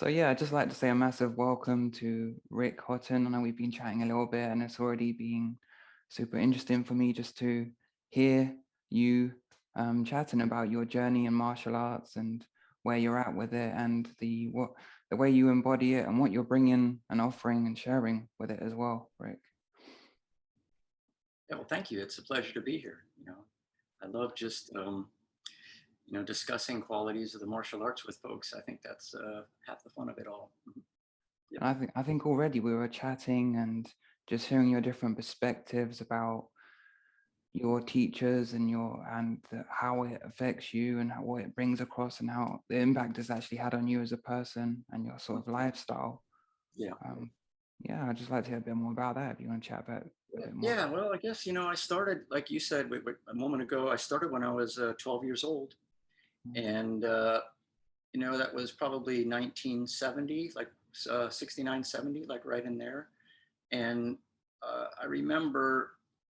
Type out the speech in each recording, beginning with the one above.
So yeah, I'd just like to say a massive welcome to Rick Hotton. I know we've been chatting a little bit and it's already been super interesting for me just to hear you chatting about your journey in martial arts and where you're at with it and the way you embody it and what you're bringing and offering and sharing with it as well, Rick. Yeah, well, thank you. It's a pleasure to be here. I love just discussing qualities of the martial arts with folks. I think that's half the fun of it all. Yeah. And I think already we were chatting and just hearing your different perspectives about your teachers and how it affects you and what it brings across and how the impact it's actually had on you as a person and your sort of lifestyle. Yeah. Um, yeah, I'd just like to hear a bit more about that if you want to chat about a bit more Yeah. about Well, I guess, I started, like you said a moment ago, I started when I was 12 years old. it. And, that was probably 1970, like 69, 70, like right in there. And I remember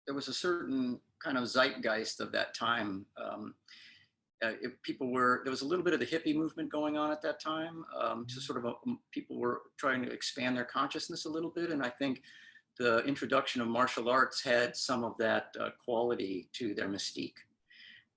there was a certain kind of zeitgeist of that time. There was a little bit of the hippie movement going on at that time. To sort of people were trying to expand their consciousness a little bit, and I think the introduction of martial arts had some of that quality to their mystique.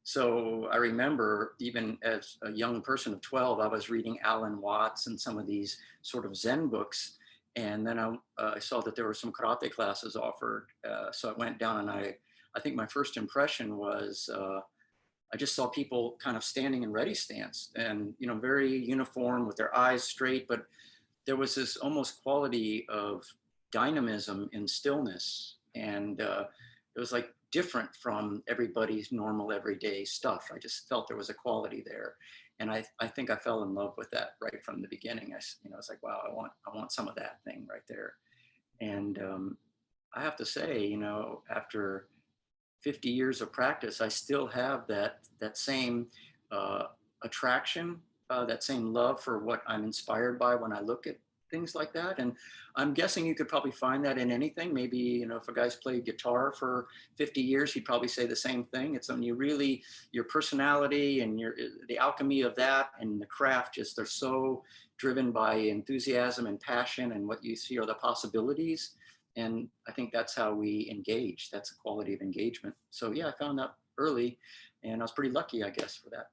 So I remember, even as a young person of 12, I was reading Alan Watts and some of these sort of Zen books. And then I saw that there were some karate classes offered. So I went down, and I think my first impression was I just saw people kind of standing in ready stance and, very uniform with their eyes straight. But there was this almost quality of dynamism in stillness. And it was like different from everybody's normal everyday stuff. I just felt there was a quality there. And I think I fell in love with that right from the beginning. I was like, wow, I want some of that thing right there. And I have to say, after 50 years of practice, I still have that same uh, attraction, that same love for what I'm inspired by when I look at things like that. And I'm guessing you could probably find that in anything. Maybe, if a guy's played guitar for 50 years, he'd probably say the same thing. It's when you really, your personality and the alchemy of that and the craft, just they're so driven by enthusiasm and passion and what you see are the possibilities. And I think that's how we engage. That's a quality of engagement. So yeah, I found that early, and I was pretty lucky, I guess, for that.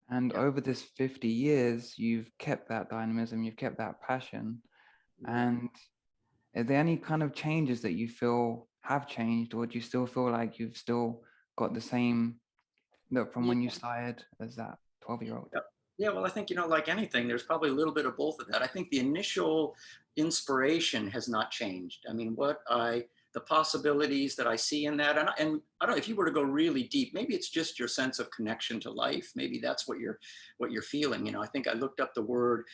And Yeah. over this 50 years, you've kept that dynamism, you've kept that passion. Yeah. And are there any kind of changes that you feel have changed, or do you still feel like you've still got the same look from Yeah. when you started as that 12-year-old? Yeah. Yeah, well, I think, like anything, there's probably a little bit of both of that. I think the initial inspiration has not changed. I mean, the possibilities that I see in that, and I don't know if you were to go really deep, maybe it's just your sense of connection to life. Maybe that's what you're feeling. I think I looked up the word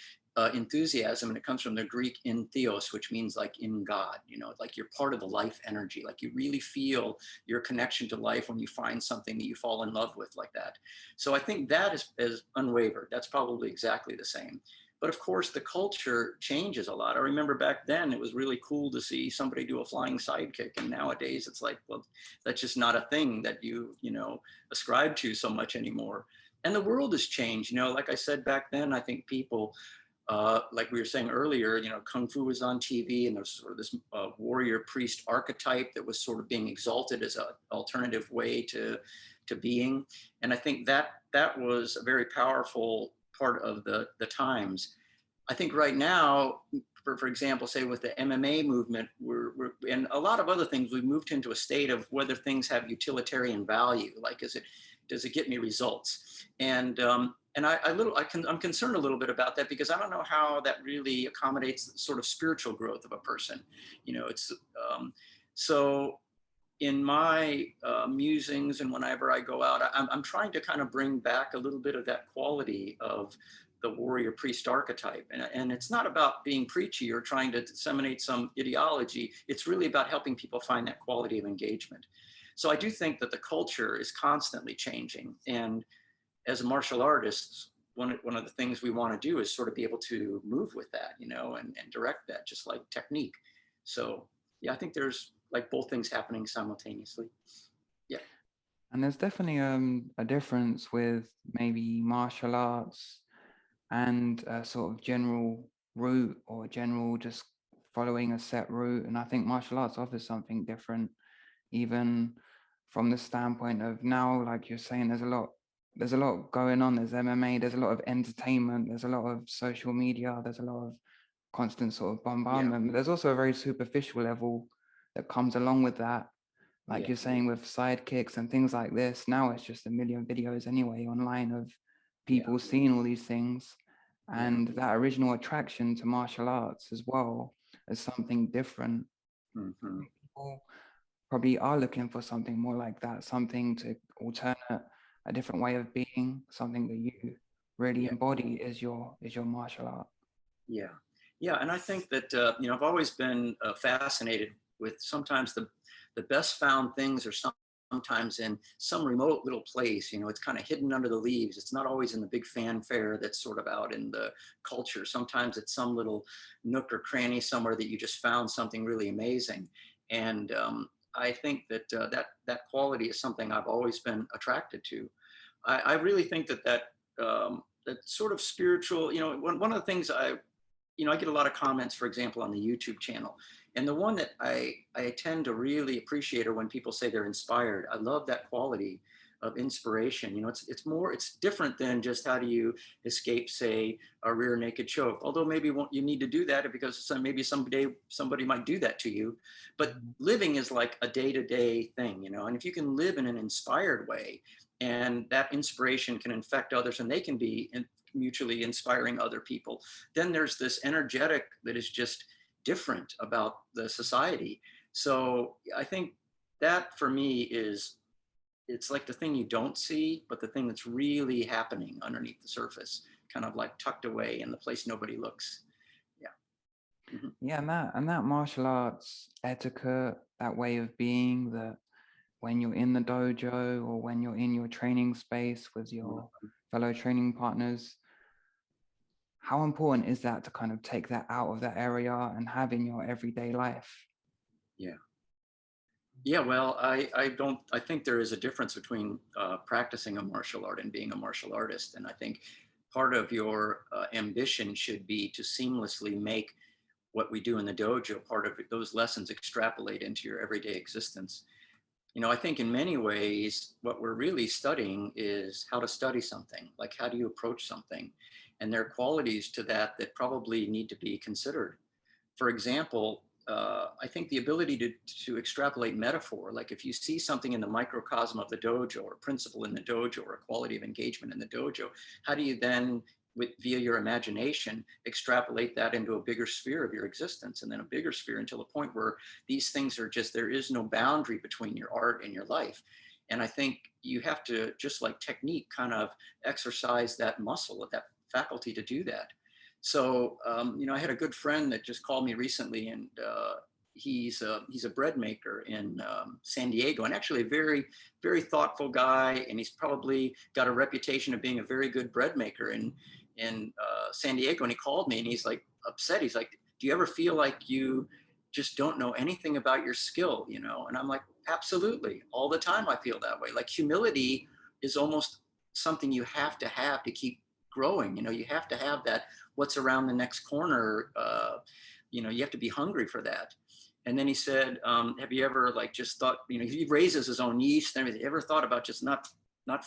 enthusiasm, and it comes from the Greek in theos, which means like in God, like you're part of the life energy, like you really feel your connection to life when you find something that you fall in love with like that. So I think that is unwavered. That's probably exactly the same. But of course, the culture changes a lot. I remember back then it was really cool to see somebody do a flying sidekick, and nowadays it's like, well, that's just not a thing that you ascribe to so much anymore. And the world has changed. Like I said back then, I think people like we were saying earlier, Kung Fu was on TV, and there's sort of this warrior priest archetype that was sort of being exalted as an alternative way to being. And I think that was a very powerful part of the times. I think right now, for example, say with the MMA movement, we're and a lot of other things, we've moved into a state of whether things have utilitarian value. Like, does it get me results? And I'm concerned a little bit about that, because I don't know how that really accommodates the sort of spiritual growth of a person. It's so in my musings and whenever I go out, I'm trying to kind of bring back a little bit of that quality of the warrior priest archetype. And it's not about being preachy or trying to disseminate some ideology. It's really about helping people find that quality of engagement. So I do think that the culture is constantly changing. And as martial artists, one of the things we want to do is sort of be able to move with that, and direct that, just like technique. So yeah, I think there's like both things happening simultaneously. Yeah. And there's definitely a difference with maybe martial arts and a sort of general route, or general just following a set route. And I think martial arts offers something different, even from the standpoint of now, like you're saying, there's a lot going on. There's MMA, there's a lot of entertainment, there's a lot of social media, there's a lot of constant sort of Yeah, bombardment. But there's also a very superficial level that comes along with that. Like yeah, you're saying, with sidekicks and things like this, now it's just a million videos anyway online of yeah, people seeing all these things. yeah. And that original attraction to martial arts as well as something different. Hmm. People probably are looking for something more like that, something to alternate, a different way of being, something that you really Yeah, embody is your martial art. yeah, yeah. And I think that I've always been fascinated with sometimes the best found things are sometimes in some remote little place. It's kind of hidden under the leaves. It's not always in the big fanfare that's sort of out in the culture. Sometimes it's some little nook or cranny somewhere that you just found something really amazing. And I think that that quality is something I've always been attracted to. I really think that sort of spiritual, one of the things I get a lot of comments, for example, on the YouTube channel. And the one that I tend to really appreciate are when people say they're inspired. I love that quality of inspiration. It's different than just how do you escape, say, a rear naked choke. Although maybe you need to do that because maybe someday somebody might do that to you. But Mhm. living is like a day-to-day thing, and if you can live in an inspired way, and that inspiration can infect others, and they can be mutually inspiring other people, then there's this energetic that is just different about the society. So I think that for me it's like the thing you don't see, but the thing that's really happening underneath the surface, kind of like tucked away in the place nobody looks. Yeah. Hmm. Yeah, and that martial arts etiquette, that way of being, that when you're in the dojo or when you're in your training space with your fellow training partners, how important is that to kind of take that out of that area and have in your everyday life? Yeah. Yeah, well, I think there is a difference between practicing a martial art and being a martial artist. And I think part of your ambition should be to seamlessly make what we do in the dojo, part of those lessons extrapolate into your everyday existence. I think in many ways, what we're really studying is how to study something, like how do you approach something? And there are qualities to that that probably need to be considered. For example, I think the ability to extrapolate metaphor, like if you see something in the microcosm of the dojo or principle in the dojo or a quality of engagement in the dojo, how do you then, via your imagination, extrapolate that into a bigger sphere of your existence, and then a bigger sphere until the point where these things are just, there is no boundary between your art and your life. And I think you have to, just like technique, kind of exercise that muscle, that faculty to do that. So, I had a good friend that just called me recently, and he's a bread maker in San Diego, and actually a very, very thoughtful guy. And he's probably got a reputation of being a very good bread maker in San Diego. And he called me, and he's like upset. He's like, "Do you ever feel like you just don't know anything about your skill?" And I'm like, "Absolutely, all the time. I feel that way. Like humility is almost something you have to keep growing. You have to have that what's around the next corner. You have to be hungry for that." And then he said, "Have you ever like just thought, he raises his own yeast and everything. Ever thought about just not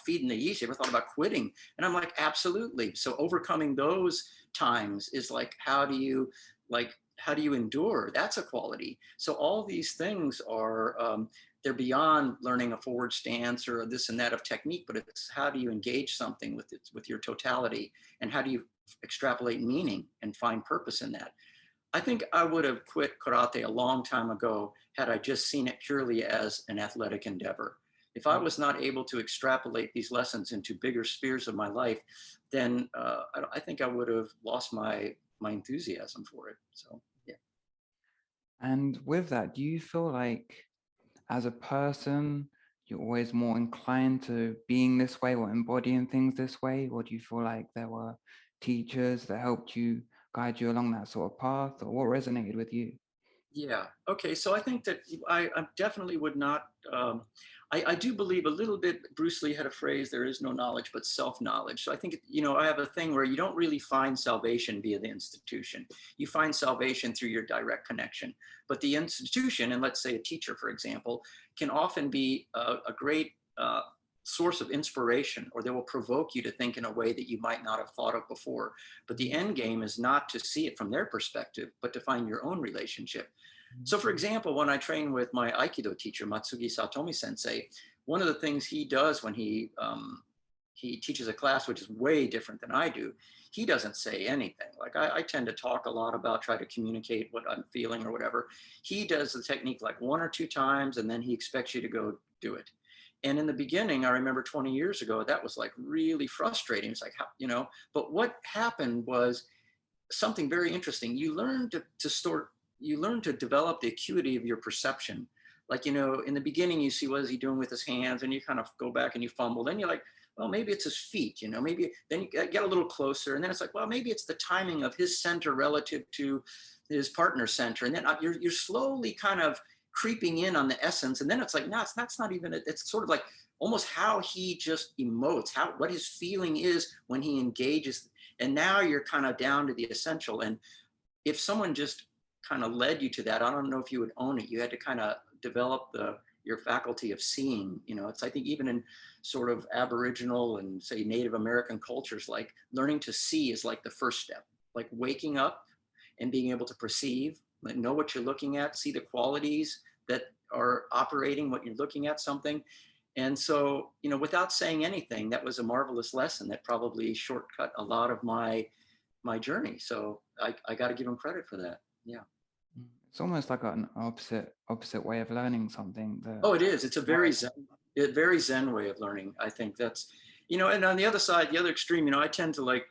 feeding the yeast? You ever thought about quitting?" And I'm like, "Absolutely." So overcoming those times is like, how do you endure? That's a quality. So all these things are they're beyond learning a forward stance or this and that of technique, but it's how do you engage something with your totality, and how do you extrapolate meaning and find purpose in that. I think I would have quit karate a long time ago had I just seen it purely as an athletic endeavor. If I was not able to extrapolate these lessons into bigger spheres of my life, then I think I would have lost my enthusiasm for it. So yeah. And with that, do you feel like as a person, you're always more inclined to being this way or embodying things this way? Or do you feel like there were teachers that helped you guide you along that sort of path? Or what resonated with you? Yeah. Okay. So I think that I definitely would not. I do believe a little bit. Bruce Lee had a phrase: "There is no knowledge but self-knowledge." So I think, I have a thing where you don't really find salvation via the institution. You find salvation through your direct connection. But the institution, and let's say a teacher, for example, can often be a great source of inspiration, or they will provoke you to think in a way that you might not have thought of before. But the end game is not to see it from their perspective, but to find your own relationship. So, for example, when I train with my Aikido teacher, Matsugi Satomi Sensei, one of the things he does when he teaches a class, which is way different than I do, he doesn't say anything. Like I tend to talk a lot about, try to communicate what I'm feeling or whatever. He does the technique like one or two times, and then he expects you to go do it. And in the beginning, I remember 20 years ago, that was like really frustrating. It's like, but what happened was something very interesting. You learn to develop the acuity of your perception. Like, in the beginning, you see, what is he doing with his hands? And you kind of go back and you fumble. Then you're like, well, maybe it's his feet, maybe then you get a little closer. And then it's like, well, maybe it's the timing of his center relative to his partner's center. And then you're slowly kind of creeping in on the essence. And then it's like, no, that's not even it. It's sort of like almost how he just emotes, what his feeling is when he engages. And now you're kind of down to the essential. And if someone just kind of led you to that, I don't know if you would own it. You had to kind of develop your faculty of seeing. It's, I think, even in sort of Aboriginal and say Native American cultures, like learning to see is like the first step, like waking up and being able to perceive, like know what you're looking at, see the qualities that are operating what you're looking at something. And so, without saying anything, that was a marvelous lesson that probably shortcut a lot of my journey. So I got to give him credit for that. Yeah. It's almost like an opposite way of learning something. Oh, it is. It's a very Zen way of learning. I think that's, and on the other side, the other extreme, I tend to like,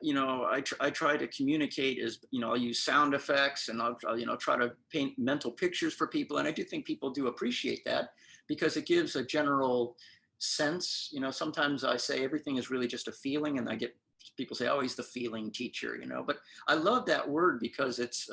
I try to communicate as, I'll use sound effects and I'll, try to paint mental pictures for people. And I do think people do appreciate that because it gives a general sense. Sometimes I say everything is really just a feeling, and I get people say, oh, he's the feeling teacher, but I love that word because it's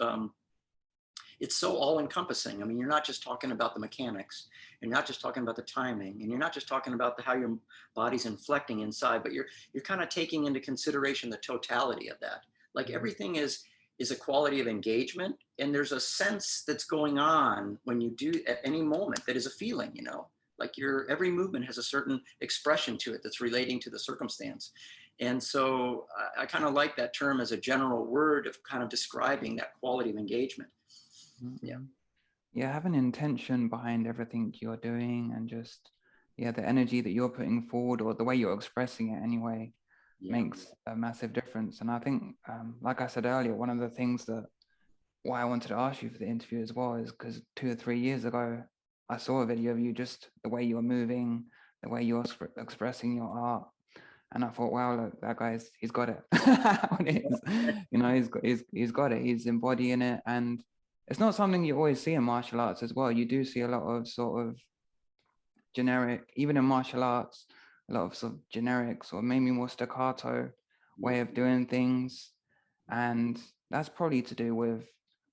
so all encompassing. I mean, you're not just talking about the mechanics, you're not just talking about the timing, and you're not just talking about how your body's inflecting inside, but you're kind of taking into consideration the totality of that. Like everything is a quality of engagement, and there's a sense that's going on when you do at any moment that is a feeling, like every movement has a certain expression to it that's relating to the circumstance. And so I kind of like that term as a general word of kind of describing that quality of engagement. Yeah. Yeah, have an intention behind everything you're doing, and just the energy that you're putting forward, or the way you're expressing it anyway, makes a massive difference. And I think, like I said earlier, one of the things that why I wanted to ask you for the interview as well is because 2 or 3 years ago I saw a video of you, just the way you were moving, the way you're expressing your art, and I thought, wow, look, that guy's, he's got it. He's got it, he's embodying it. And it's not something you always see in martial arts as well. You do see a lot of sort of generic, even in martial arts, a lot of sort of generics or maybe more staccato way of doing things. And that's probably to do with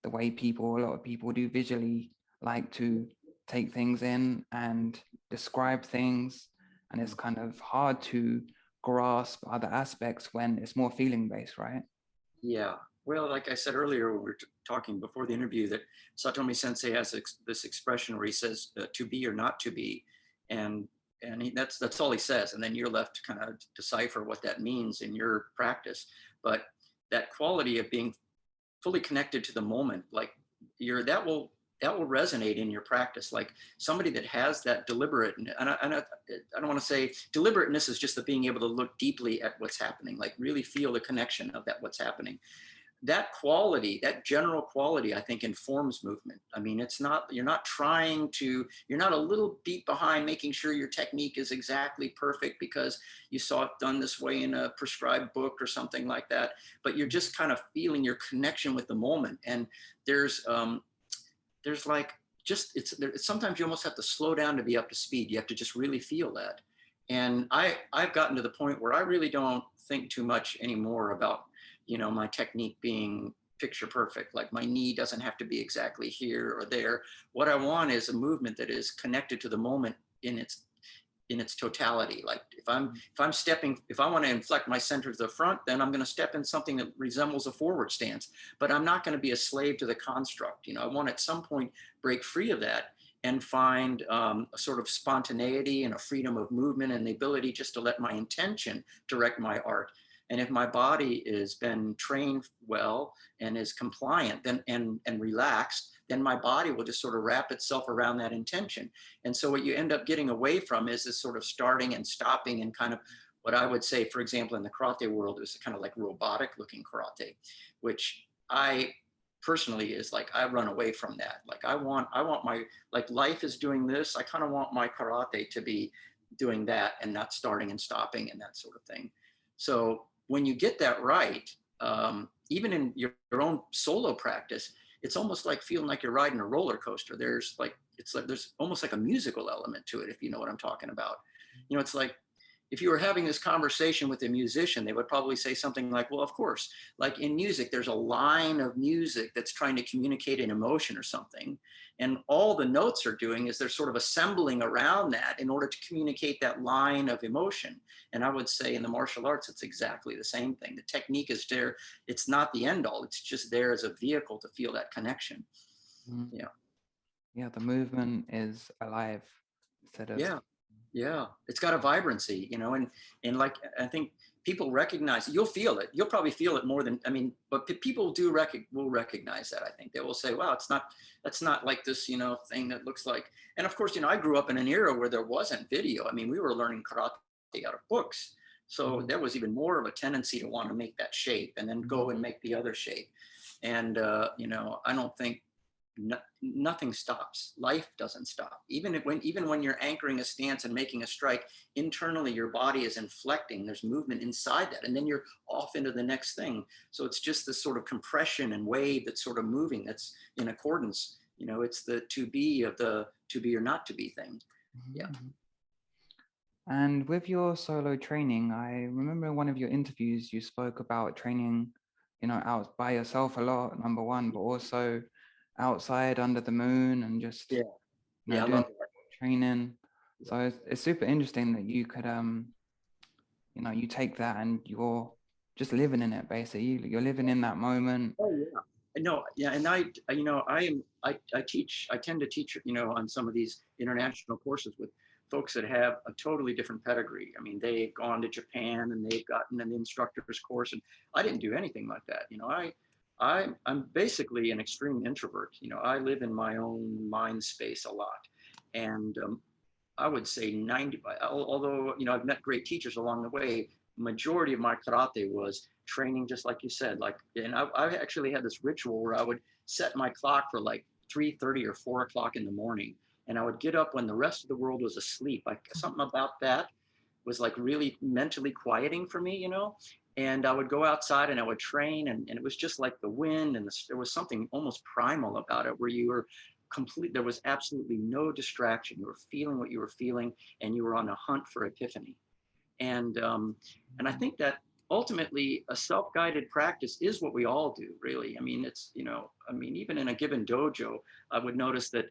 the way a lot of people do visually like to take things in and describe things. And it's kind of hard to grasp other aspects when it's more feeling based, right? Yeah. Well, like I said earlier, we were talking before the interview that Satomi Sensei has this expression where he says to be or not to be, and that's all he says, and then you're left to kind of decipher what that means in your practice. But that quality of being fully connected to the moment, like that will resonate in your practice. Like somebody that has that deliberate, and I don't want to say deliberateness is just the being able to look deeply at what's happening, like really feel the connection of that what's happening. That quality, that general quality, I think informs movement. I mean, you're not a little beat behind making sure your technique is exactly perfect because you saw it done this way in a prescribed book or something like that, but you're just kind of feeling your connection with the moment. And there's like, sometimes you almost have to slow down to be up to speed. You have to just really feel that. And I've gotten to the point where I really don't think too much anymore about my technique being picture perfect. Like my knee doesn't have to be exactly here or there. What I want is a movement that is connected to the moment in its totality. Like if I'm stepping, if I want to inflect my center to the front, then I'm going to step in something that resembles a forward stance, but I'm not going to be a slave to the construct. I want at some point break free of that and find a sort of spontaneity and a freedom of movement and the ability just to let my intention direct my art. And if my body has been trained well and is compliant then and relaxed, then my body will just sort of wrap itself around that intention. And so what you end up getting away from is this sort of starting and stopping and kind of what I would say, for example, in the karate world, is kind of like robotic looking karate, which I personally is like, I run away from that. Like I want my, like life is doing this. I kind of want my karate to be doing that and not starting and stopping and that sort of thing. So when you get that right, even in your own solo practice, it's almost like feeling like you're riding a roller coaster. There's like, it's like, there's almost like a musical element to it, if you know what I'm talking about. It's like, if you were having this conversation with a musician, they would probably say something like, well, of course, like in music, there's a line of music that's trying to communicate an emotion or something. And all the notes are doing is they're sort of assembling around that in order to communicate that line of emotion. And I would say in the martial arts, it's exactly the same thing. The technique is there. It's not the end all. It's just there as a vehicle to feel that connection. Mm. Yeah. Yeah, the movement is alive instead of. Yeah, it's got a vibrancy, and like I think people recognize, you'll feel it. You'll probably feel it more than, but people will recognize that. I think they will say, wow, that's not like this, thing that looks like. And of course, I grew up in an era where there wasn't video. We were learning karate out of books. So there was even more of a tendency to want to make that shape and then go and make the other shape. And, I don't think nothing stops. Life doesn't stop. Even when you're anchoring a stance and making a strike, internally your body is inflecting. There's movement inside that, and then you're off into the next thing. So it's just this sort of compression and wave that's sort of moving. That's in accordance. It's the to be of the to be or not to be thing. Yeah. And with your solo training, I remember in one of your interviews you spoke about training, out by yourself a lot, number one, but also outside under the moon and just I doing love that. training. So it's super interesting that you could you take that and you're just living in it. Basically you're living in that moment. Oh yeah. No, yeah, and I tend to teach, on some of these international courses with folks that have a totally different pedigree. They've gone to Japan and they've gotten an instructor's course, and I didn't do anything like that. I'm basically an extreme introvert. I live in my own mind space a lot, and I would say 90, although, I've met great teachers along the way, majority of my karate was training, just like you said, and I actually had this ritual where I would set my clock for like 3:30 or 4 o'clock in the morning. And I would get up when the rest of the world was asleep. Like something about that was like really mentally quieting for me, and I would go outside and I would train, and it was just like the wind, and there was something almost primal about it where you were there was absolutely no distraction. You were feeling what you were feeling, and you were on a hunt for epiphany. And I think that ultimately a self-guided practice is what we all do, really. It's, even in a given dojo, I would notice that,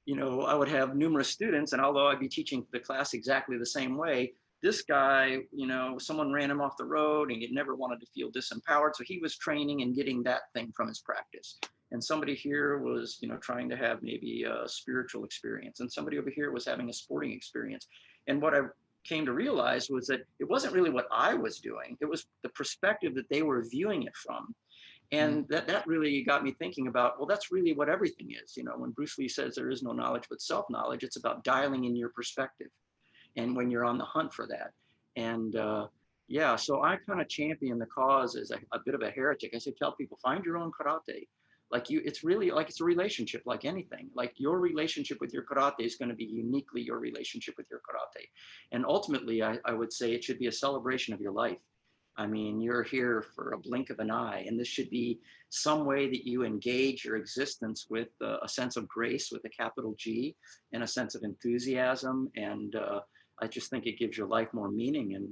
I would have numerous students, and although I'd be teaching the class exactly the same way, this guy, someone ran him off the road and he never wanted to feel disempowered. So he was training and getting that thing from his practice. And somebody here was, trying to have maybe a spiritual experience. And somebody over here was having a sporting experience. And what I came to realize was that it wasn't really what I was doing. It was the perspective that they were viewing it from. And that really got me thinking about, well, that's really what everything is. When Bruce Lee says there is no knowledge but self-knowledge, it's about dialing in your perspective. And when you're on the hunt for that. And so I kind of champion the cause as a bit of a heretic. I say, tell people, find your own karate. It's really like it's a relationship like anything. Like your relationship with your karate is going to be uniquely your relationship with your karate. And ultimately, I would say it should be a celebration of your life. You're here for a blink of an eye, and this should be some way that you engage your existence with a sense of grace with a capital G and a sense of enthusiasm. And I just think it gives your life more meaning. And,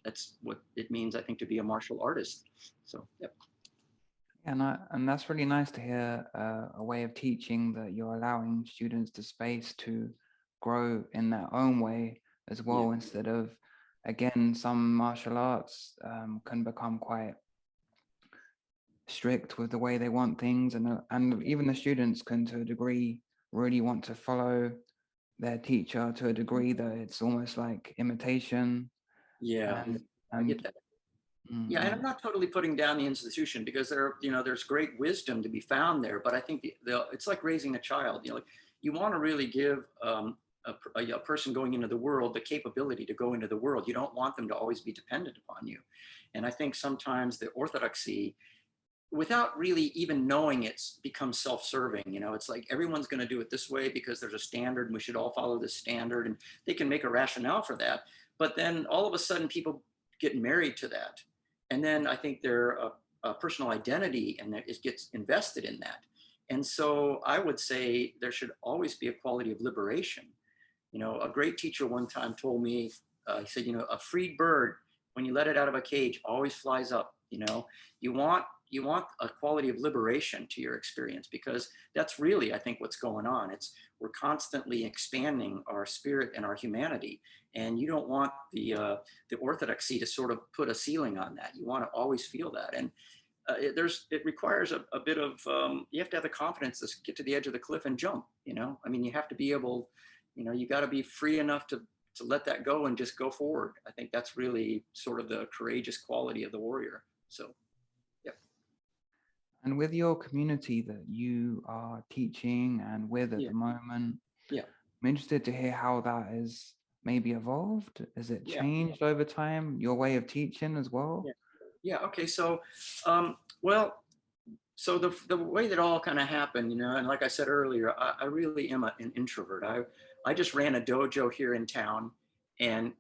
that's what it means, I think, to be a martial artist. So, yep. And that's really nice to hear, a way of teaching that you're allowing students the space to grow in their own way as Yeah, well, instead of, again, some martial arts can become quite strict with the way they want things, and even the students can, to a degree, really want to follow their teacher to a degree that it's almost like imitation. yeah, and I get and that. mm, Yeah, and I'm mm, not totally putting down the institution because there's great wisdom to be found there. But I think it's like raising a child. Like you want to really give a person going into the world the capability to go into the world. You don't want them to always be dependent upon you. And I think sometimes the orthodoxy, without really even knowing, it's become self-serving. It's like everyone's going to do it this way because there's a standard and we should all follow this standard, and they can make a rationale for that. But then all of a sudden people get married to that, and then I think their personal identity and it gets invested in that. And so I would say there should always be a quality of liberation. A great teacher one time told me, he said, a freed bird, when you let it out of a cage, always flies up. You want a quality of liberation to your experience, because that's really, I think, what's going on. We're constantly expanding our spirit and our humanity, and you don't want the orthodoxy to sort of put a ceiling on that. You want to always feel that, and it requires a bit of you have to have the confidence to get to the edge of the cliff and jump. I mean, you have to be able, you got to be free enough to let that go and just go forward. I think that's really sort of the courageous quality of the warrior. So yeah. and with your community that you are teaching and with at Yeah. the moment, Yeah. I'm interested to hear how that is maybe evolved. Has it Yeah. changed over time, your way of teaching as well? Yeah. Yeah. Okay. So well, so the way that all kind of happened, and like I said earlier, I really am an introvert. I just ran a dojo here in town, and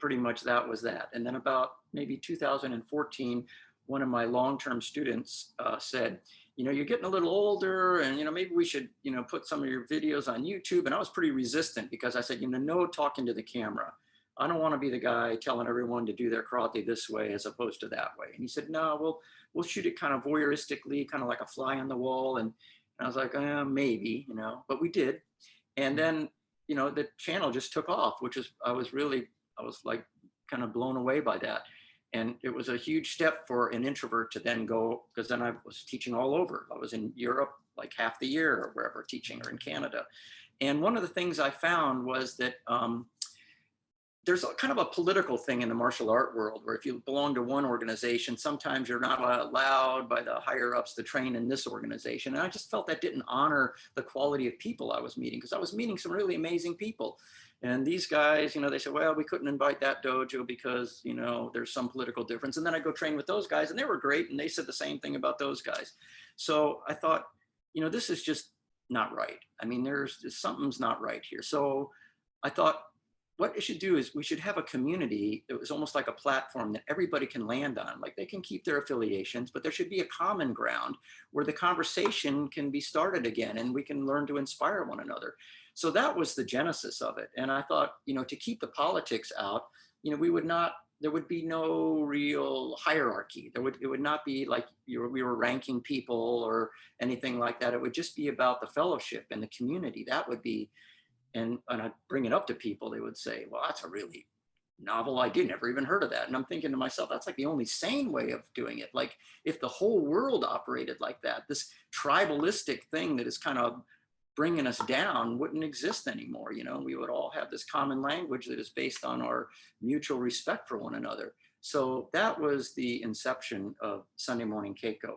pretty much that was that. And then about maybe 2014, one of my long-term students said, you're getting a little older, and maybe we should put some of your videos on YouTube. And I was pretty resistant because I said, no talking to the camera. I don't want to be the guy telling everyone to do their karate this way as opposed to that way. And he said, no, we'll shoot it kind of voyeuristically, kind of like a fly on the wall. And I was like, maybe, but we did. And then, the channel just took off, which is, I was like kind of blown away by that. And it was a huge step for an introvert to then go, because then I was teaching all over. I was in Europe like half the year or wherever teaching, or in Canada. And one of the things I found was that there's a kind of a political thing in the martial art world where if you belong to one organization, sometimes you're not allowed by the higher ups to train in this organization. And I just felt that didn't honor the quality of people I was meeting, because I was meeting some really amazing people. And these guys, they said, well, we couldn't invite that dojo because, there's some political difference. And then I go train with those guys and they were great. And they said the same thing about those guys. So I thought, this is just not right. I mean, something's not right here. So I thought, what it should do is we should have a community that was almost like a platform that everybody can land on. Like, they can keep their affiliations, but there should be a common ground where the conversation can be started again and we can learn to inspire one another. So that was the genesis of it. And I thought, to keep the politics out, there would be no real hierarchy. It would not be like we were ranking people or anything like that. It would just be about the fellowship and the community. That would be, and I bring it up to people, they would say, well, that's a really novel idea. Never even heard of that. And I'm thinking to myself, that's like the only sane way of doing it. Like, if the whole world operated like that, this tribalistic thing that is kind of bringing us down wouldn't exist anymore. We would all have this common language that is based on our mutual respect for one another. So that was the inception of Sunday Morning Keiko.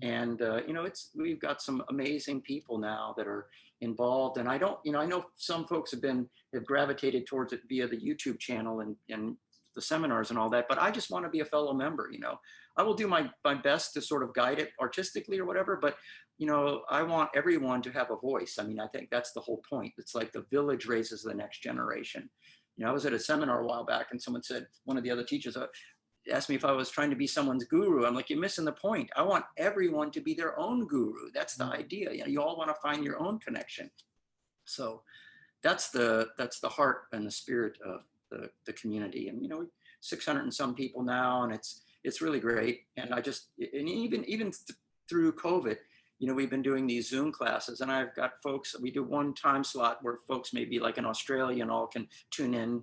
And we've got some amazing people now that are involved. And I know some folks have gravitated towards it via the YouTube channel and the seminars and all that, but I just want to be a fellow member. I will do my best to sort of guide it artistically or whatever, but I want everyone to have a voice. I mean, I think that's the whole point. It's like the village raises the next generation. I was at a seminar a while back and someone said, one of the other teachers asked me if I was trying to be someone's guru. I'm like, you're missing the point. I want everyone to be their own guru. That's the idea. You all want to find your own connection. So that's the heart and the spirit of the community. And 600 and some people now, and it's really great. And I just, and even through COVID, we've been doing these Zoom classes, and I've got folks, we do one time slot where folks maybe like in Australia and all can tune in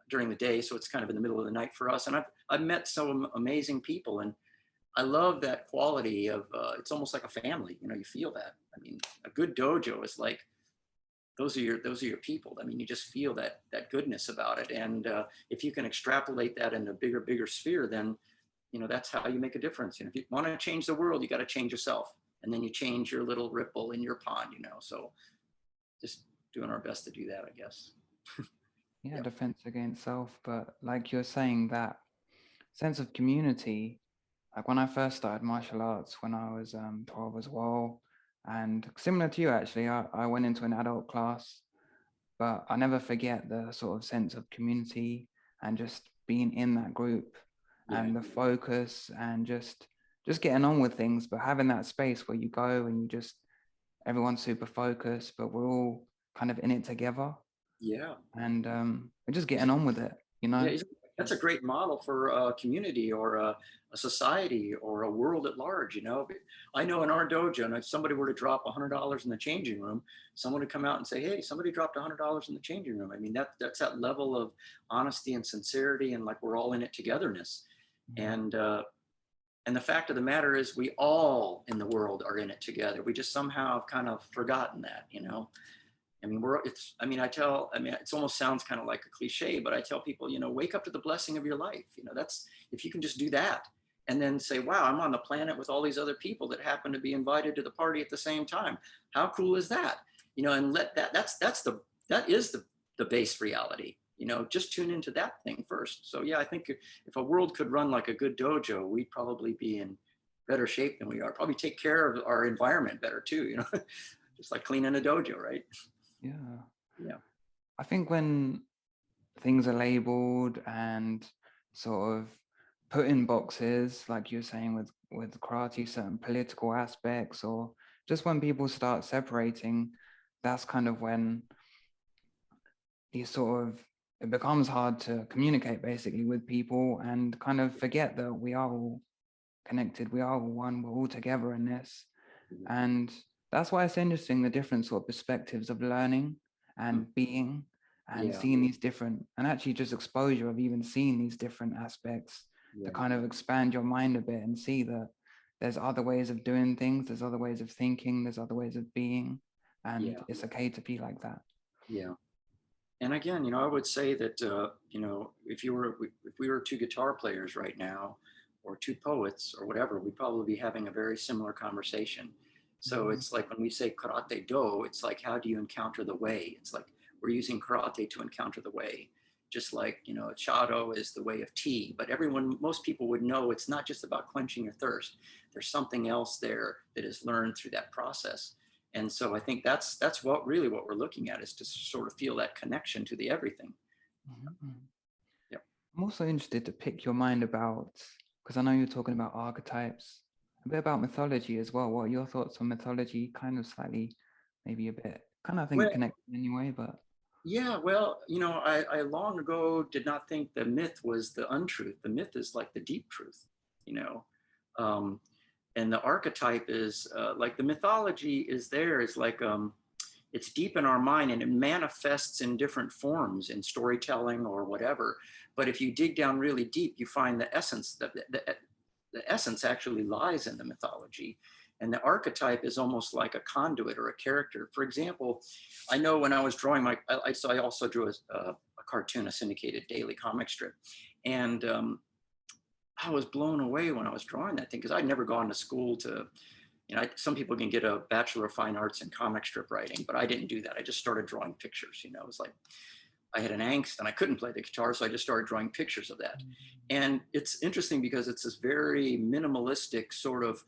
during the day. So it's kind of in the middle of the night for us. And I've met some amazing people, and I love that quality of, it's almost like a family, you feel that. I mean, a good dojo is like, those are your people. I mean, you just feel that goodness about it. And if you can extrapolate that in a bigger sphere, then, that's how you make a difference. If you want to change the world, you got to change yourself. And then you change your little ripple in your pond, so just doing our best to do that, I guess. Yeah, defense against self. But like you're saying, that sense of community, like when I first started martial arts when I was 12 as well, and similar to you actually, I went into an adult class, but I never forget the sort of sense of community and just being in that group and the focus and just getting on with things, but having that space where you go and you just, everyone's super focused, but we're all kind of in it together. Yeah. And we're just getting on with it, Yeah, that's a great model for a community or a society or a world at large. I know in our dojo, and if somebody were to drop $100 in the changing room, someone would come out and say, "Hey, somebody dropped $100 in the changing room." I mean, that's that level of honesty and sincerity, and like we're all in it togetherness. And the fact of the matter is, we all in the world are in it together. We just somehow have kind of forgotten that. I mean, it almost sounds kind of like a cliche, but I tell people, wake up to the blessing of your life. That's, if you can just do that and then say, wow, I'm on the planet with all these other people that happen to be invited to the party at the same time. How cool is that? And let that is the base reality. Just tune into that thing first. So yeah, I think if a world could run like a good dojo, we'd probably be in better shape than we are. Probably take care of our environment better too, just like cleaning a dojo, right? Yeah. I think when things are labeled and sort of put in boxes, like you're saying with karate, certain political aspects, or just when people start separating, that's kind of when it becomes hard to communicate basically with people and kind of forget that we are all connected, we are all one, we're all together in this. And that's why it's interesting, the different sort of perspectives of learning and being and seeing these different, and actually just exposure of even seeing these different aspects to kind of expand your mind a bit and see that there's other ways of doing things, there's other ways of thinking, there's other ways of being, and it's okay to be like that. Yeah. And again, I would say that, if we were two guitar players right now, or two poets or whatever, we'd probably be having a very similar conversation. So it's like when we say karate do, it's like, how do you encounter the way? It's like we're using karate to encounter the way. Just like, chado is the way of tea, but most people would know it's not just about quenching your thirst. There's something else there that is learned through that process. And so I think that's what we're looking at, is to sort of feel that connection to the everything. Yeah. I'm also interested to pick your mind about, because I know you're talking about archetypes, a bit about mythology as well. What are your thoughts on mythology? Kind of slightly, maybe a bit, kind of, I think, connected anyway, but. Yeah, well, I long ago did not think the myth was the untruth. The myth is like the deep truth, and the archetype is like the mythology is there. It's like, it's deep in our mind, and it manifests in different forms in storytelling or whatever. But if you dig down really deep, you find the essence. The essence actually lies in the mythology. And the archetype is almost like a conduit or a character. For example, I know when I was drawing I also drew a cartoon, a syndicated daily comic strip. And I was blown away when I was drawing that thing, because I'd never gone to school to, some people can get a Bachelor of Fine Arts in comic strip writing, but I didn't do that. I just started drawing pictures. It was like, I had an angst and I couldn't play the guitar, so I just started drawing pictures of that. And it's interesting because it's this very minimalistic sort of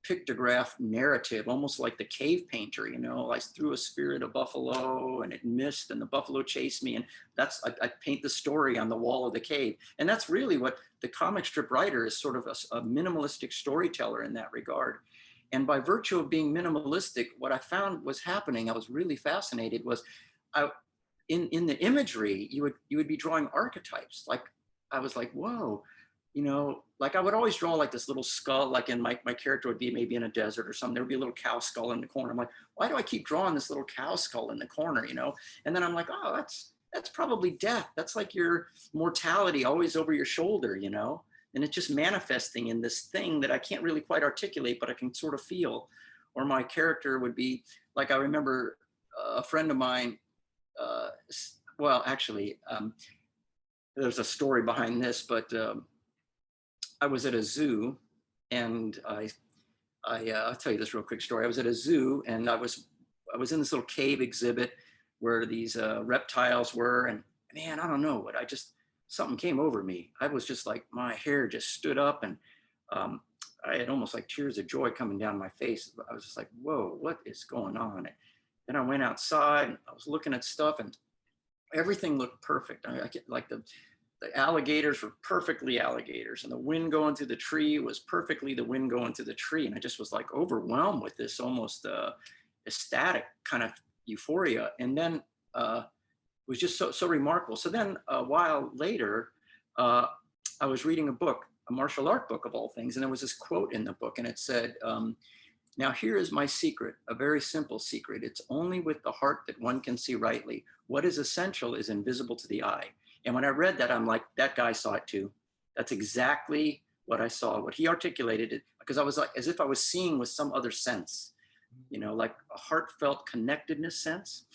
pictograph narrative, almost like the cave painter. I threw a spirit of buffalo and it missed and the buffalo chased me, and I paint the story on the wall of the cave. And that's really what the comic strip writer is, sort of a minimalistic storyteller in that regard. And by virtue of being minimalistic, what I found was happening, I was really fascinated, was in the imagery, you would be drawing archetypes. Like, I was like, whoa, you know, like I would always draw like this little skull, like in my character would be maybe in a desert or something. There would be a little cow skull in the corner. I'm like, why do I keep drawing this little cow skull in the corner, you know? And then I'm like, oh, that's probably death. That's like your mortality always over your shoulder, you know? And it's just manifesting in this thing that I can't really quite articulate, but I can sort of feel. Or my character would be like, I remember a friend of mine, uh, well, actually, there's a story behind this, but I was at a zoo, and I'll tell you this real quick story. I was at a zoo, and I was in this little cave exhibit where these reptiles were, and man, I don't know what I just something came over me. I was just like my hair just stood up, and um, I had almost like tears of joy coming down my face. I was just like, whoa, what is going on? And then I went outside, and I was looking at stuff, and everything looked perfect. I mean, I get like the alligators were perfectly alligators, and the wind going through the tree was perfectly the wind going through the tree. And I just was like overwhelmed with this almost ecstatic kind of euphoria. And then it was just so remarkable. So then a while later, I was reading a book, a martial art book of all things, and there was this quote in the book, and it said, now here is my secret, a very simple secret. It's only with the heart that one can see rightly. What is essential is invisible to the eye. And when I read that, I'm like, that guy saw it too. That's exactly what I saw, what he articulated it, because I was like, as if I was seeing with some other sense, you know, like a heartfelt connectedness sense.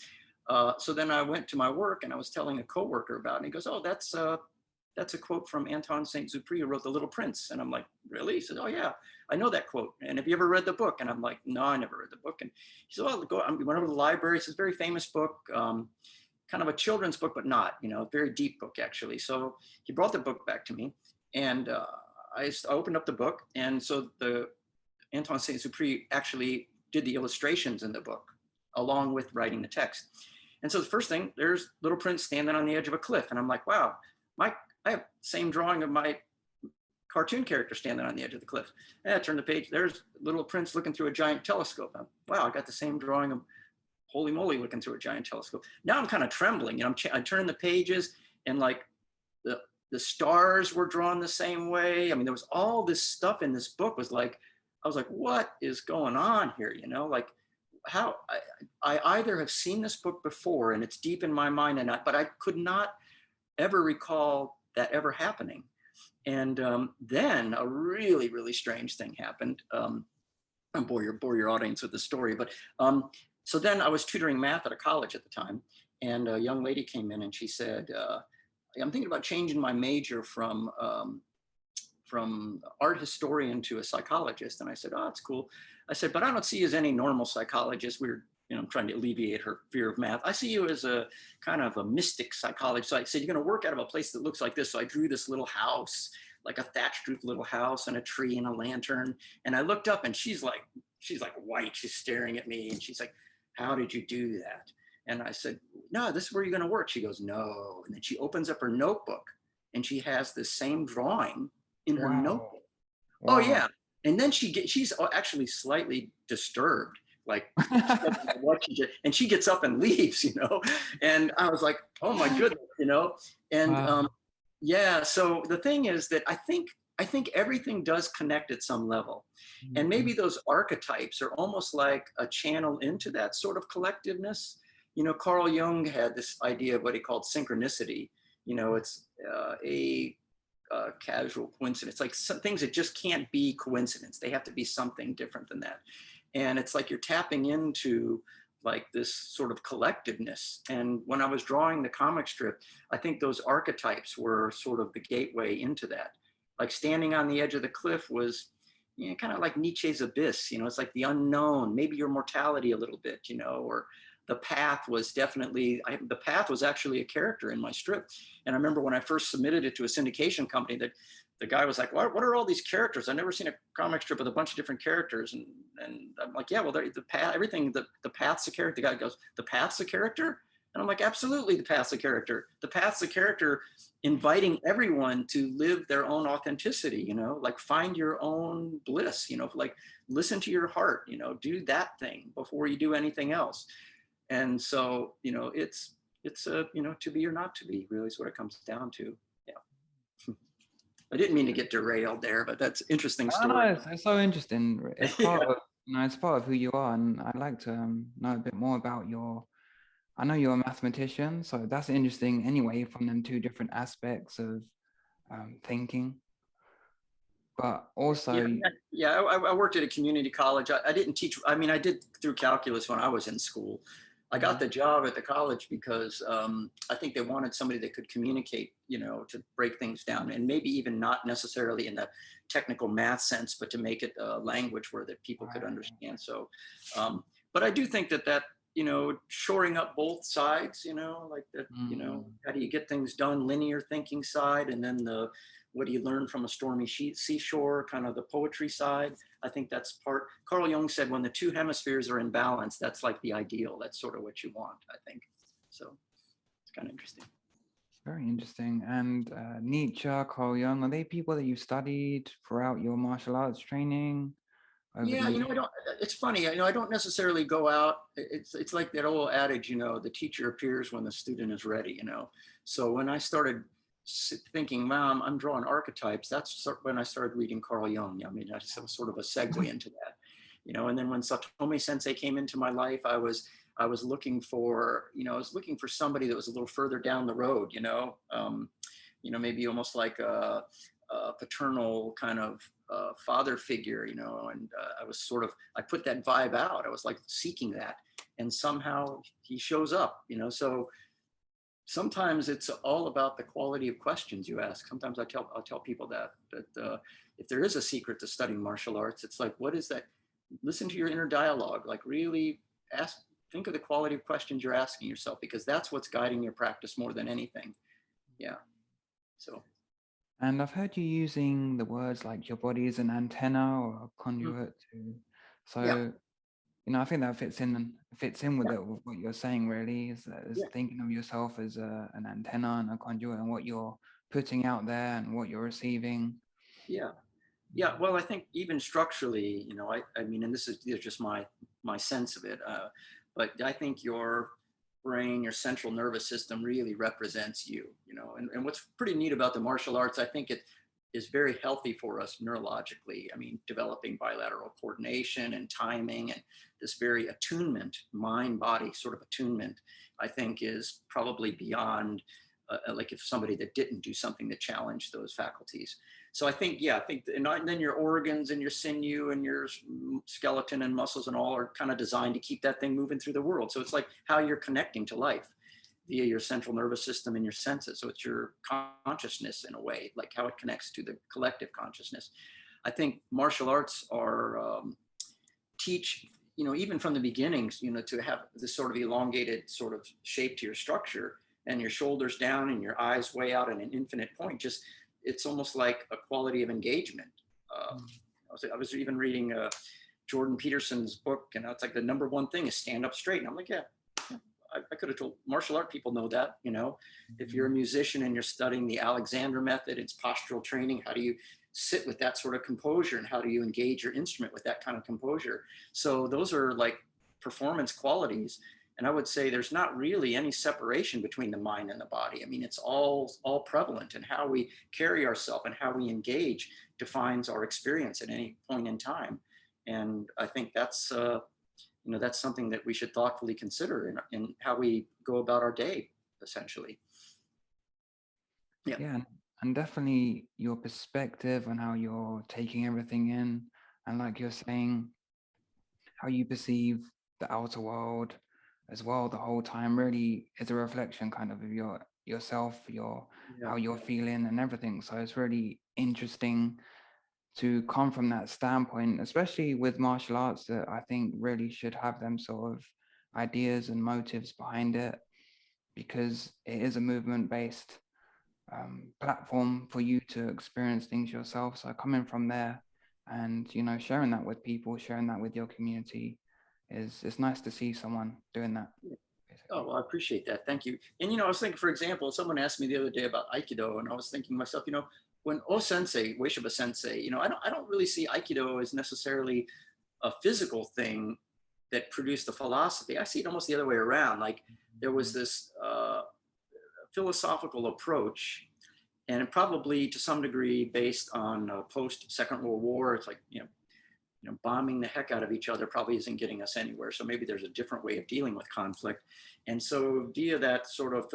So then I went to my work, and I was telling a coworker about it, and he goes, oh, that's a quote from Anton Saint-Exupéry, who wrote The Little Prince. And I'm like, really? He said, oh yeah, I know that quote. And have you ever read the book? And I'm like, no, I never read the book. And he said, well, I went over to the library. It's a very famous book, kind of a children's book, but not, you know, a very deep book actually. So he brought the book back to me, and I opened up the book. And so the Anton Saint-Exupéry actually did the illustrations in the book along with writing the text. And so the first thing, there's Little Prince standing on the edge of a cliff. And I'm like, wow, I have the same drawing of my cartoon character standing on the edge of the cliff. And I turn the page, there's Little Prince looking through a giant telescope. Wow, I got the same drawing of holy moly, looking through a giant telescope. Now I'm kind of trembling, and I'm turning the pages, and like the stars were drawn the same way. I mean, there was all this stuff in this book was like, I was like, what is going on here? You know, like how I either have seen this book before and it's deep in my mind, but I could not ever recall that ever happening. And then a really, really strange thing happened. I'll bore your audience with the story, but so then I was tutoring math at a college at the time, and a young lady came in, and she said, I'm thinking about changing my major from art historian to a psychologist. And I said, oh, that's cool. I said, but I don't see you as any normal psychologist. We were, you know, trying to alleviate her fear of math. I see you as a kind of a mystic psychologist. So I said, you're going to work out of a place that looks like this. So I drew this little house, like a thatched roof little house, and a tree and a lantern. And I looked up, and she's like white. She's staring at me, and she's like, how did you do that? And I said, no, this is where you're going to work. She goes, no. And then she opens up her notebook, and she has the same drawing in her notebook. Wow. Oh yeah. And then she's actually slightly disturbed, like and she gets up and leaves, you know. And I was like, oh my goodness, you know. And wow. Yeah, so the thing is that I think everything does connect at some level. Mm-hmm. And maybe those archetypes are almost like a channel into that sort of collectiveness. You know, Carl Jung had this idea of what he called synchronicity. You know, it's a casual coincidence, like some things that just can't be coincidence. They have to be something different than that. And it's like you're tapping into like this sort of collectiveness. And when I was drawing the comic strip, I think those archetypes were sort of the gateway into that. Like standing on the edge of the cliff was, you know, kind of like Nietzsche's abyss, you know, it's like the unknown, maybe your mortality a little bit, you know, or the path was definitely, the path was actually a character in my strip. And I remember when I first submitted it to a syndication company, that the guy was like, what are all these characters? I've never seen a comic strip with a bunch of different characters. And I'm like, yeah, well, the path, everything, the path's a character. The guy goes, the path's a character? And I'm like, absolutely, the path's a character. The path's a character inviting everyone to live their own authenticity, you know, like find your own bliss, you know, like listen to your heart, you know, do that thing before you do anything else. And so, you know, it's a, you know, to be or not to be really is what it comes down to. Yeah. I didn't mean to get derailed there, but that's an interesting No, no, story. it's so interesting. It's part Yeah. of, it's part of who you are, and I'd like to know a bit more about your. I know you're a mathematician, so that's interesting anyway from them two different aspects of thinking. But also, Yeah. I worked at a community college. I didn't teach. I mean, I did through calculus when I was in school. I got Mhm. the job at the college because I think they wanted somebody that could communicate, to break things down, and maybe even not necessarily in the technical math sense, but to make it a language where that people could Right. understand. So, but I do think that shoring up both sides, like that, Mm. how do you get things done, linear thinking side, and then the what do you learn from a stormy seashore, kind of the poetry side. I think that's part. Carl Jung said when the two hemispheres are in balance, that's like the ideal. That's sort of what you want, I think. So it's kind of interesting. Very interesting. And Nietzsche, Carl Jung, are they people that you studied throughout your martial arts training over the Yeah, years? I don't. It's funny. I don't necessarily go out. It's like that old adage, the teacher appears when the student is ready. So when I started thinking, wow, I'm drawing archetypes. That's when I started reading Carl Jung. I mean, that was sort of a segue into that. And then when Satomi Sensei came into my life, I was looking for, somebody that was a little further down the road. Maybe almost like a paternal kind of father figure, and I put that vibe out. I was like seeking that, and somehow he shows up, So sometimes it's all about the quality of questions you ask. Sometimes I'll tell people that if there is a secret to studying martial arts, it's like, what is that? Listen to your inner dialogue. Like really think of the quality of questions you're asking yourself, because that's what's guiding your practice more than anything. Yeah. So. And I've heard you using the words like your body is an antenna or a conduit to, Yeah. so I think that fits in with Yeah. it, with what you're saying really, is Yeah. thinking of yourself as an antenna and a conduit and what you're putting out there and what you're receiving. Yeah. Yeah, well, I think even structurally, I mean, and this is just my sense of it, but I think your brain, your central nervous system really represents you, and what's pretty neat about the martial arts, I think it is very healthy for us neurologically. I mean, developing bilateral coordination and timing and this very attunement, mind body sort of attunement, I think is probably beyond like if somebody that didn't do something that challenged those faculties. So I think, and then your organs and your sinew and your skeleton and muscles and all are kind of designed to keep that thing moving through the world. So it's like how you're connecting to life via your central nervous system and your senses. So it's your consciousness in a way, like how it connects to the collective consciousness. I think martial arts are teach, even from the beginnings, to have this sort of elongated sort of shape to your structure, and your shoulders down and your eyes way out at an infinite point. Just it's almost like a quality of engagement. Mm. I was even reading Jordan Peterson's book, and it's like the number one thing is stand up straight. And I'm like, yeah, I could have told martial art people know that. If you're a musician and you're studying the Alexander method, it's postural training. How do you sit with that sort of composure, and how do you engage your instrument with that kind of composure? So those are like performance qualities. And I would say there's not really any separation between the mind and the body. I mean, it's all prevalent, and how we carry ourselves and how we engage defines our experience at any point in time. And I think that's that's something that we should thoughtfully consider in how we go about our day, essentially. Yeah. Yeah, and definitely your perspective on how you're taking everything in, and like you're saying, how you perceive the outer world as well the whole time really is a reflection kind of yourself, Yeah. how you're feeling and everything. So it's really interesting to come from that standpoint, especially with martial arts that I think really should have them sort of ideas and motives behind it, because it is a movement based platform for you to experience things yourself. So coming from there and sharing that with people, sharing that with your community, is it's nice to see someone doing that, Oh, basically. well, I appreciate that. Thank you. And, I was thinking, for example, someone asked me the other day about Aikido, and I was thinking to myself, when Sensei, Weishiba Sensei, I don't really see Aikido as necessarily a physical thing that produced the philosophy. I see it almost the other way around. Like there was this philosophical approach and probably to some degree based on post Second World War. It's like, bombing the heck out of each other probably isn't getting us anywhere. So maybe there's a different way of dealing with conflict. And so via that sort of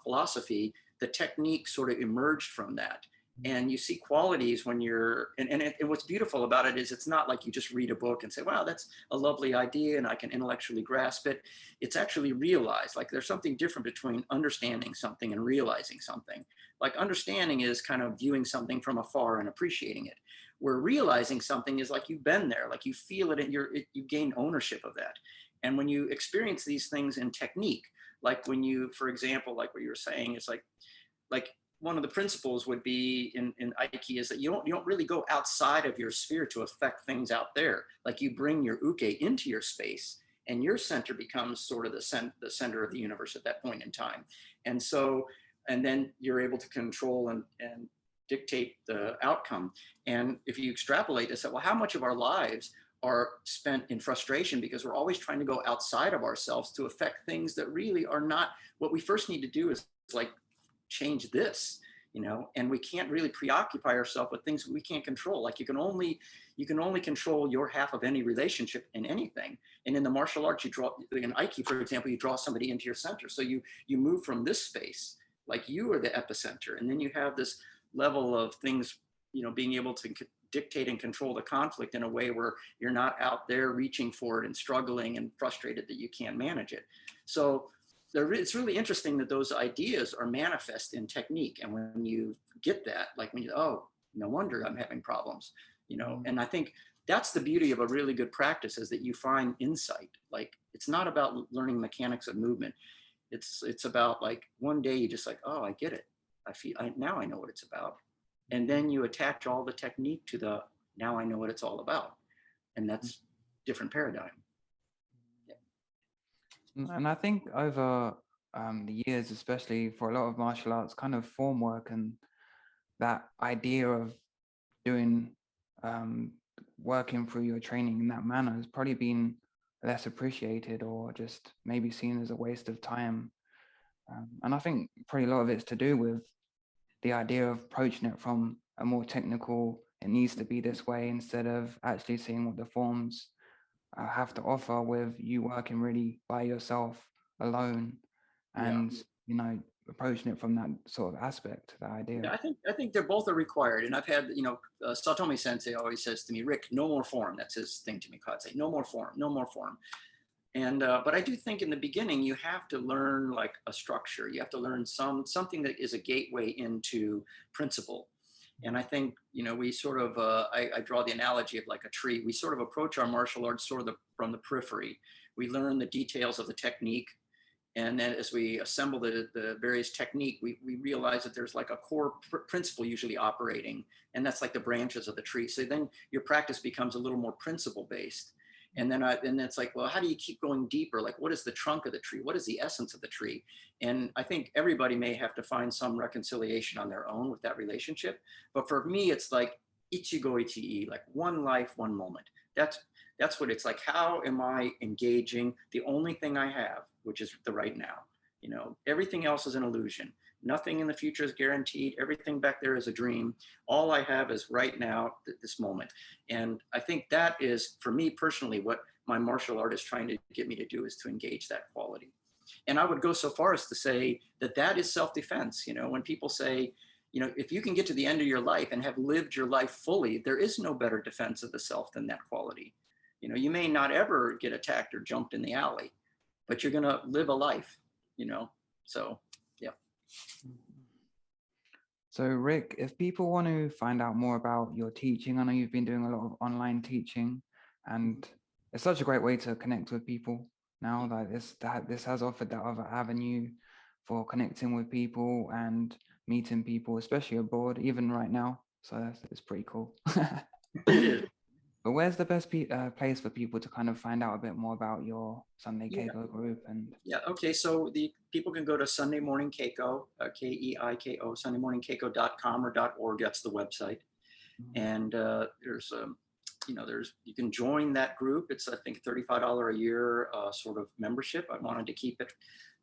philosophy, the technique sort of emerged from that. And you see qualities when you're, and what's beautiful about it is it's not like you just read a book and say, wow, that's a lovely idea and I can intellectually grasp it. It's actually realized. Like there's something different between understanding something and realizing something. Like understanding is kind of viewing something from afar and appreciating it, where realizing something is like you've been there, like you feel it and you gain ownership of that. And when you experience these things in technique, like when you, for example, like what you were saying, it's like one of the principles would be in Aiki is that you don't really go outside of your sphere to affect things out there. Like you bring your uke into your space and your center becomes sort of the center of the universe at that point in time. And so, and then you're able to control and dictate the outcome. And if you extrapolate this, well, how much of our lives are spent in frustration because we're always trying to go outside of ourselves to affect things that really are not. What we first need to do is like change this, and we can't really preoccupy ourselves with things we can't control. Like you can only control your half of any relationship in anything. And in the martial arts, you draw, in Aiki, for example, you draw somebody into your center. So you move from this space, like you are the epicenter. And then you have this level of things, being able to dictate and control the conflict in a way where you're not out there reaching for it and struggling and frustrated that you can't manage it. So it's really interesting that those ideas are manifest in technique. And when you get that, like when oh, no wonder I'm having problems, and I think that's the beauty of a really good practice, is that you find insight. Like it's not about learning mechanics of movement. It's about like one day you just like, oh, I get it. Now I know what it's about. And then you attach all the technique to the, now I know what it's all about. And that's different paradigm. Yeah. And I think over the years, especially for a lot of martial arts, kind of form work and that idea of doing, working through your training in that manner has probably been less appreciated or just maybe seen as a waste of time. And I think probably a lot of it's to do with the idea of approaching it from a more technical, it needs to be this way, instead of actually seeing what the forms have to offer, with you working really by yourself alone and, approaching it from that sort of aspect, that idea. Yeah, I think they're both are required. And I've had, Satomi Sensei always says to me, Rick, no more form. That's his thing to me, Katsei, no more form, no more form. And but I do think in the beginning you have to learn like a structure. You have to learn something that is a gateway into principle. And I think we sort of I draw the analogy of like a tree. We sort of approach our martial arts sort of from the periphery. We learn the details of the technique, and then as we assemble the various technique, we realize that there's like a core principle usually operating, and that's like the branches of the tree. So then your practice becomes a little more principle based. And then it's like, well, how do you keep going deeper? Like, what is the trunk of the tree? What is the essence of the tree? And I think everybody may have to find some reconciliation on their own with that relationship. But for me, it's like ichigo ichi, like one life, one moment. That's what it's like. How am I engaging the only thing I have, which is the right now? Everything else is an illusion. Nothing in the future is guaranteed. Everything back there is a dream. All I have is right now, this moment. And I think that is, for me personally, what my martial art is trying to get me to do, is to engage that quality. And I would go so far as to say that is self-defense. When people say, if you can get to the end of your life and have lived your life fully, there is no better defense of the self than that quality. You may not ever get attacked or jumped in the alley, but you're going to live a life, so. So Rick, if people want to find out more about your teaching, I know you've been doing a lot of online teaching, and it's such a great way to connect with people now. Like this has offered that other avenue for connecting with people and meeting people, especially abroad, even right now. So it's pretty cool. It is. But where's the best place for people to kind of find out a bit more about your Sunday Keiko group? And okay, so the people can go to Sunday Morning Keiko, Keiko, sundaymorningkeiko.com or .org. That's the website. And there's you can join that group. It's, I think, $35 a year sort of membership. I wanted to keep it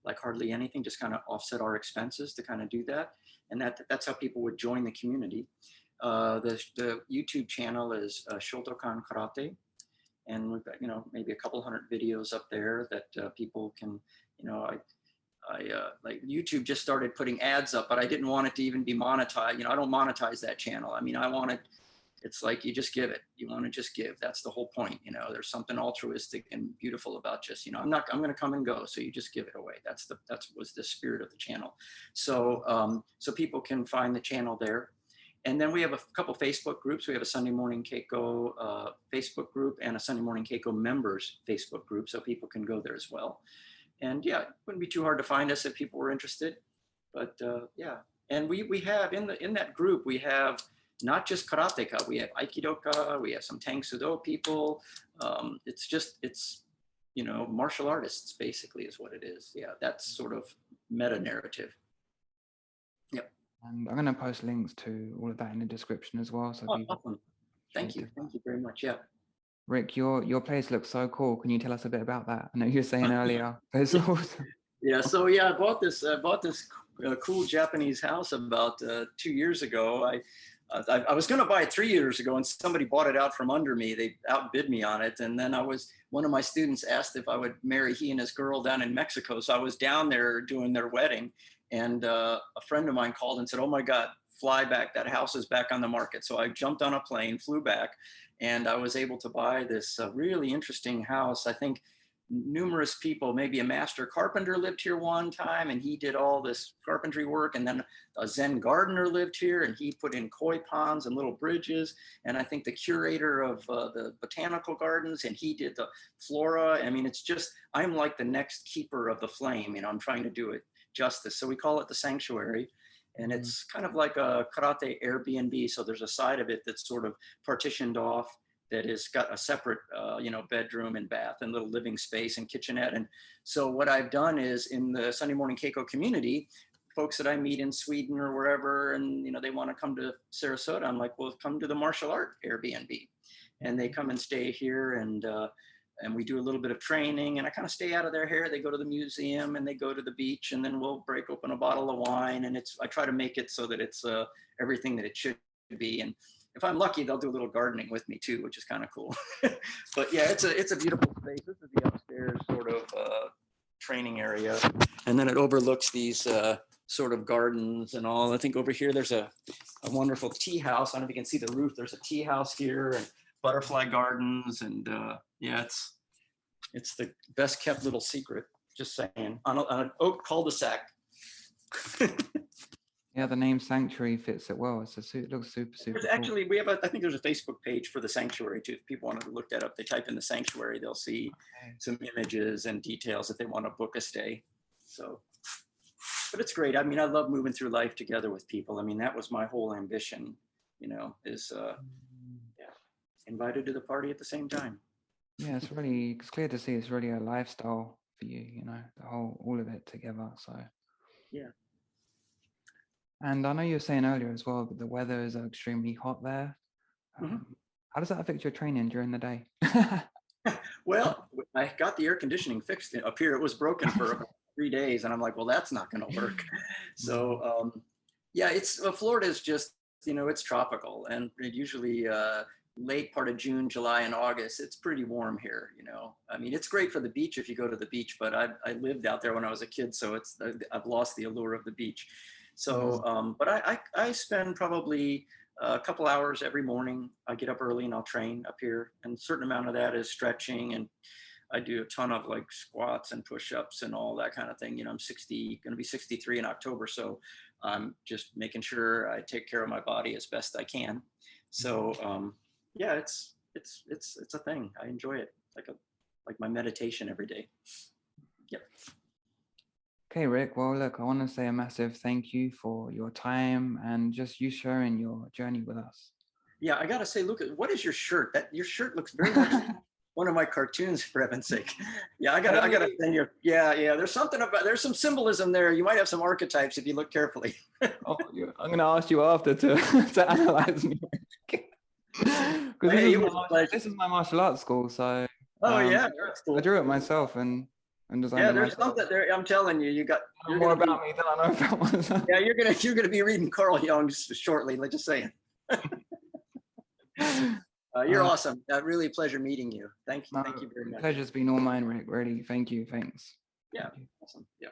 like hardly anything, just kind of offset our expenses to kind of do that. And that's how people would join the community. The YouTube channel is Shotokan Karate. And we've got, maybe a couple hundred videos up there that people can, like YouTube just started putting ads up, but I didn't want it to even be monetized. I don't monetize that channel. I mean, it's like you just give it. You want to just give. That's the whole point. There's something altruistic and beautiful about just, I'm going to come and go. So you just give it away. That was the spirit of the channel. So, so people can find the channel there. And then we have a couple Facebook groups. We have a Sunday Morning Keiko Facebook group and a Sunday Morning Keiko members Facebook group. So people can go there as well. And yeah, it wouldn't be too hard to find us if people were interested. But yeah, and we have in that group, we have not just karateka, we have aikidoka, we have some tang sudo people. It's martial artists basically is what it is. Yeah, that's sort of meta narrative. Yep. And I'm going to post links to all of that in the description as well. So awesome. Thank you very much. Yeah. Rick, your place looks so cool. Can you tell us a bit about that? I know you were saying earlier, but it's awesome. Yeah, so yeah, I bought this cool Japanese house about 2 years ago. I was going to buy it 3 years ago, and somebody bought it out from under me. They outbid me on it, and then one of my students asked if I would marry he and his girl down in Mexico. So I was down there doing their wedding, and a friend of mine called and said, "Oh my God, fly back! That house is back on the market." So I jumped on a plane, flew back, and I was able to buy this really interesting house. I think numerous people, maybe a master carpenter lived here one time, and he did all this carpentry work. And then a Zen gardener lived here, and he put in koi ponds and little bridges. And I think the curator of the botanical gardens, and he did the flora. I mean, it's just, I'm like the next keeper of the flame. I'm trying to do it justice. So we call it the sanctuary. And it's kind of like a karate Airbnb. So there's a side of it that's sort of partitioned off, that has got a separate, bedroom and bath and little living space and kitchenette. And so what I've done is, in the Sunday Morning Keiko community, folks that I meet in Sweden or wherever, and they want to come to Sarasota, I'm like, well, come to the martial art Airbnb. And they come and stay here, and we do a little bit of training, and I kind of stay out of their hair. They go to the museum and they go to the beach, and then we'll break open a bottle of wine. And I try to make it so that it's everything that it should be. And if I'm lucky, they'll do a little gardening with me too, which is kind of cool. But yeah, it's a beautiful space. This is the upstairs sort of training area. And then it overlooks these sort of gardens and all. I think over here, there's a wonderful tea house. I don't know if you can see the roof. There's a tea house here, and butterfly gardens. And yeah, it's the best kept little secret, just saying, on an oak cul-de-sac. Yeah, the name Sanctuary fits it well. It looks super cool. Actually, I think there's a Facebook page for the sanctuary too. If people want to look that up, they type in the sanctuary, they'll see some images and details if they want to book a stay. So, but it's great. I mean, I love moving through life together with people. I mean, that was my whole ambition, is invited to the party at the same time. Yeah, it's clear to see it's really a lifestyle for you, all of it together. So yeah. And I know you were saying earlier as well that the weather is extremely hot there. How does that affect your training during the day? Well, I got the air conditioning fixed up here. It was broken for about 3 days, and I'm like, well, that's not going to work. So yeah, Florida is just, it's tropical, and usually late part of June, July, and August, it's pretty warm here. I mean, it's great for the beach if you go to the beach, but I lived out there when I was a kid, so I've lost the allure of the beach. So, but I spend probably a couple hours every morning. I get up early and I'll train up here, and a certain amount of that is stretching, and I do a ton of like squats and push-ups and all that kind of thing. I'm going to be 63 in October, so I'm just making sure I take care of my body as best I can. So, yeah, it's a thing. I enjoy it, like my meditation every day. Yep. Okay, Rick. Well, look, I want to say a massive thank you for your time and just you sharing your journey with us. Yeah, I got to say, Lucca, what is your shirt? Your shirt looks very much like one of my cartoons, for heaven's sake. Yeah, I got to send you. Yeah. There's there's some symbolism there. You might have some archetypes if you look carefully. I'm going to ask you after to analyze me. Because this is my martial arts school, so yeah, cool. I drew it myself, and and Yeah, designing there's myself. something there. I'm telling you, Know more about me than I know about myself. yeah, you're gonna be reading Carl Jung shortly. Let's just saying. You're awesome. Really a pleasure meeting you. Thank you very much. Pleasure's been all mine, Rick. Really, thank you. Thanks. Yeah, Thank you. awesome. Yeah.